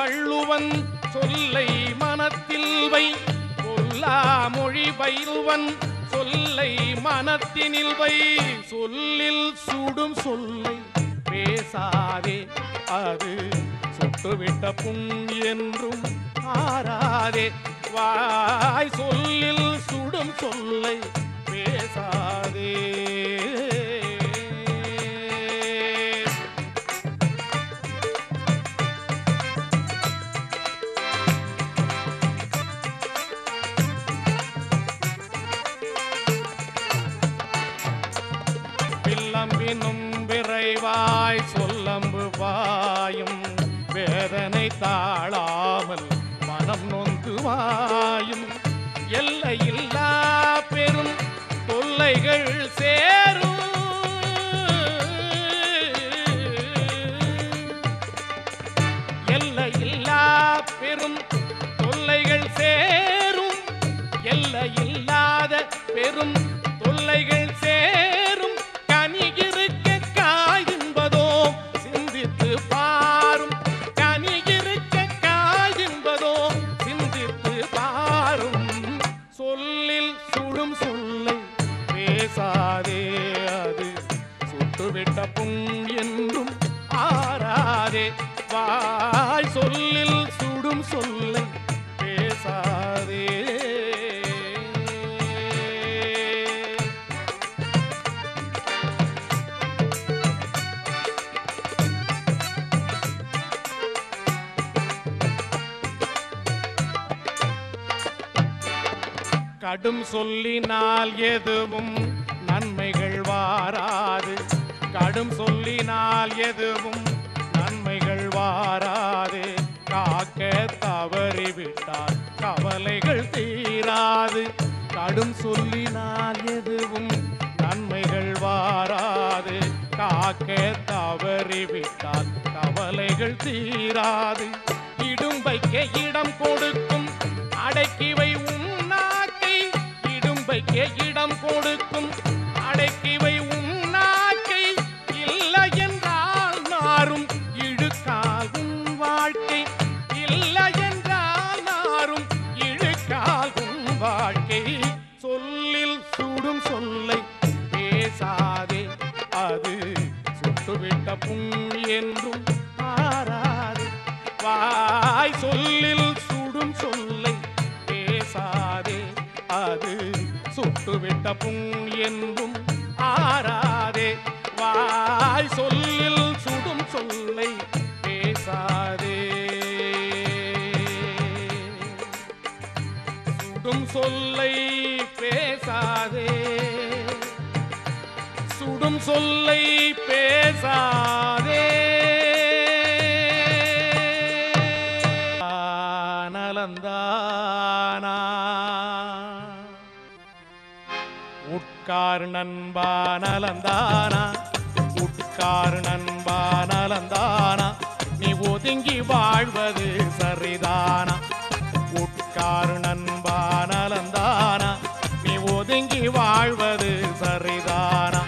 வள்ளுவன் சொல்லை மனத்தில் வை, பொல்லா மொழி பயில்வன் சொல்லை மனத்தினில் வை. சொல்லில் சுடும் சொல்லை பேசாதே, அது சுட்டுவிட்ட புண் என்றும் ஆறாதே. வாய் சொல்லில் சுடும் சொல்லை பேசாதே. வில்லம்பினும் விரைவாய் சொல்லம்பு வாயும், வேதனை தாழாமல் மனம் நொந்து வாயும். எல்லையில்லா பெரும் தொல்லைகள் சேரும், எல்லையில்லா பெரும் தொல்லைகள் சேரும், எல்லையில்லாத பெரும் தொல்லைகள் சேரும். கனியிருக்க காய் என்பதோ சிந்தித்து பாரும், கனியிருக்க காய் என்பதோ சிந்தித்து பாரும். சொல்லில் சுடும் சொல்லை பேசாதே, அது சுட்டுவிட்ட புண் என்றும் ஆறாதே. வாய் சொல்லில் சுடும் சொல்லை பேசாதே. கடும் சொல்லினால் எதுவும் நன்மைகள் வாராது, கடும் சொல்லினால் எதுவும் நன்மைகள் வாராது. காக்க தவறிவிட்டால் கவலைகள் தீராது, கடும் சொல்லினால் எதுவும் நன்மைகள் வாராது. காக்க தவறிவிட்டால் கவலைகள் தீராது. இடும்பைக்க இடம் கொடுக்கும் அடக்கிவை உன்னாக்கை, இடும்பைக்க இடம் கொடுக்கும் அடக்கிவை உன்னாக்கை. இல்லை என்றால் நாரும் இழுக்கால் உன் வாழ்க்கை, இல்லை என்றால் நாரும் இழுக்கால் உன் வாழ்க்கை. சொல்லில் சுடும் சொல்லை பேசாதே, அது சுட்டுவிட்ட புண் என்றும் ஆறாது. வாய் சொல்லில் சுடும் சொல்லை பேசாதே, அது சுட்டுவிட்ட புண் என்றும் ஆறாதே. வாய் சொல்லில் சுடும் சொல்லை பேசாதே. சுடும் சொல்லை பேசாதே, சுடும் சொல்லை பேசாதே. நலந்தானா உட்கார் நண்பா நலந்தானா, உட்கார் நண்பா நலந்தானா. நீ ஒதுங்கி வாழ்வது சரிதானா, உட்கார் நண்பா நலந்தானா. நீ ஒதுங்கி வாழ்வது சரிதானா.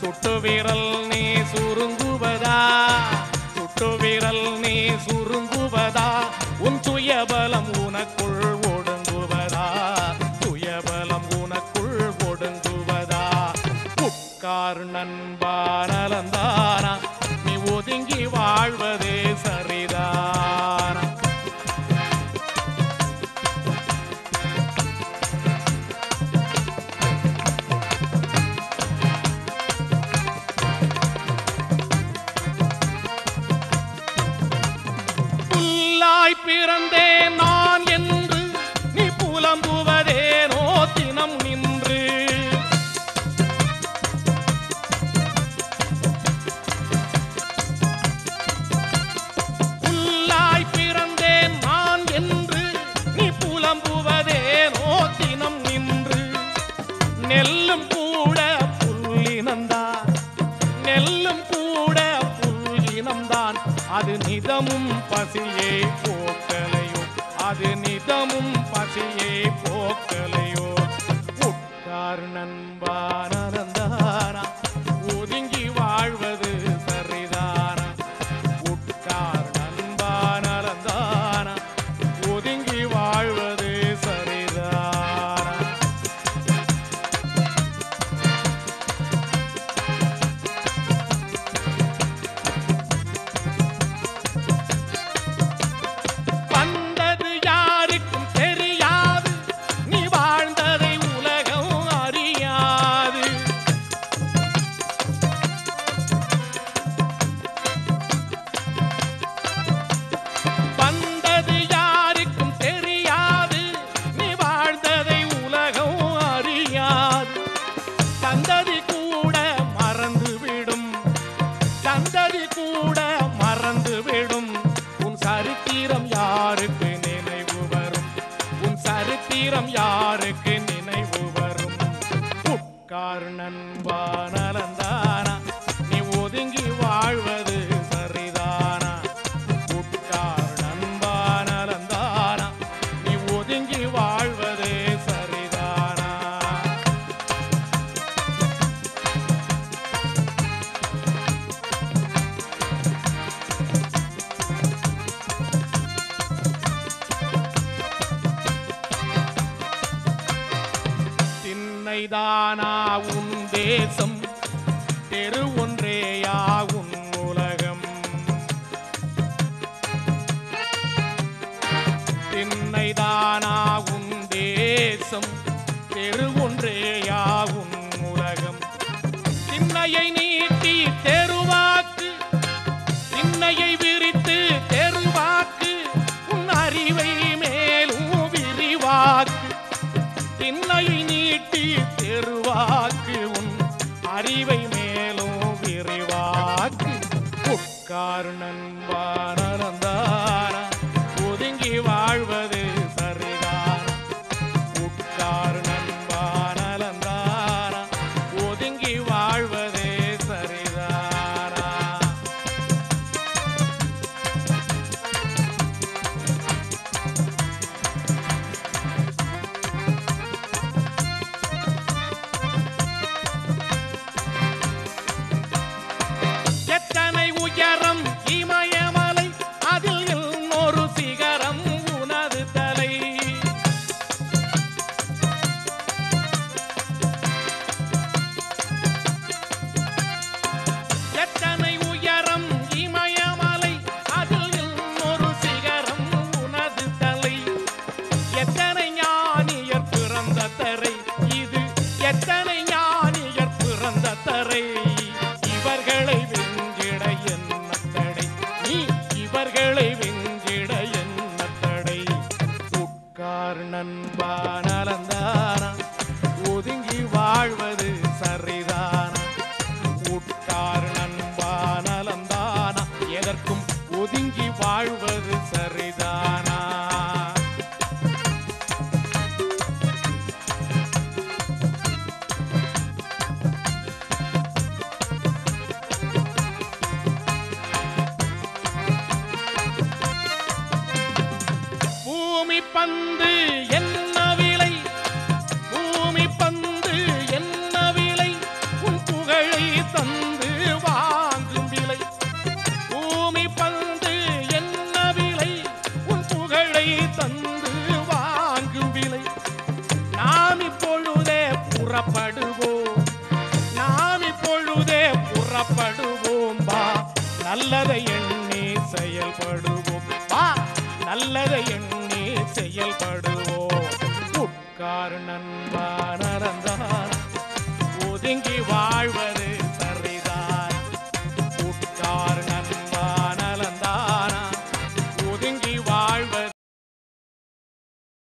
சுட்டு விரல் நீ சுருங்குவதா, சுட்டு விரல் நீ சுருங்குவதா. உன் சுயபலம் உனக்குள் ஒடுங்குவதா, சுயபலம் உனக்குள் ஒடுங்குவதா. உட்கார் நண்பா நலந்தானா, நீ ஒதுங்கி வாழ்வதே சரிதானா. புல்லாய் பிறந்தேன் நான் என்று நீ புலம்புவதேனோ தினம் நின்று. புல்லாய் பிறந்தேன் நான் என்று நீ புலம்புவதேனோ தினம் நின்று. நெல்லும் கூட புல்லினந்தான், நெல்லும் கூட புல்லினம்தான். அது நிதமும் பசியை போக்கலையோ, அது நிதமும் பசியை போக்கலையோ. உட்கார் நண்பா நலந்தானா, ஒதுங்கி வாழ்வது சரிதானா. உட்கார் நண்பா நலந்தானா. சந்ததி கூட மறந்துவிடும். உன் சரித்திரம் யாருக்கு நினைவு வரும்? உன் சரித்திரம் யாருக்கு நினைவு வரும்? உட்கார் நண்பா நலந்தானா, நீ ஒதுங்கி வாழ்வது சரிதானா? உட்கார் நண்பா நலந்தானா, நீ ஒதுங்கி வாழ்வது சரிதானா? திண்ணைதானா உன் தேசம், தெரு ஒன்றேயா உன் உலகம்? திண்ணைதானா உன் தேசம், தெரு ஒன்றேயா உன் உலகம்? திண்ணையை நீட்டி தெருவாக்கு, திண்ணையை விரித்து தெருவாக்கு, உன் அறிவை மேலும் விரிவாக்கு. திண்ணையை நீட்டி தெருவாக்கு, உன் அறிவை மேலும் விரிவாக்கு. உட்கார் நண்பா நலந்தானா, ஒதுங்கி வாழ்வது சரிதானா? உட்கார் நண்பா நலந்தானா, ஒதுங்கி வாழ்வது சரிதானா? எத்தனை உயரம் இமயமலை, அதில் இன்னொரு சிகரம் உனது தலை. எத்தனை உயரம் இமயமலை, அதில் இன்னொரு சிகரம் உனது தலை. எத்தனை ஞானியர் பிறந்த தரை இது, எத்தனை ஞானியர் பிறந்த தரை. இவர்களை வெஞ்சிட என்ன தடை? நீ இவர்களை வெஞ்சிட என்ன தடை? உட்கார் நண்பா நலந்தானா, ஒதுங்கி வாழ்வது சரிதானா? உட்கார் நண்பா நலந்தானா, எதற்கும் ஒதுங்கி வாழ்வது சரிதானா? பூமி பந்து என்ன விலை? பூமி பந்து என்ன விலை? உன் புகழை தந்து வாங்கும் விலை. பூமி பந்து என்ன விலை? உன் புகழை தந்து வாங்கும் விலை. நாம் இப்பொழுதே புறப்படுவோம், நாம் இப்பொழுதே புறப்படுவோம். வா நல்லதை எண்ணி செயல்படுவோம், வா நல்லதை எண்ணி செயல்படுவோம். உட்கார் நண்பா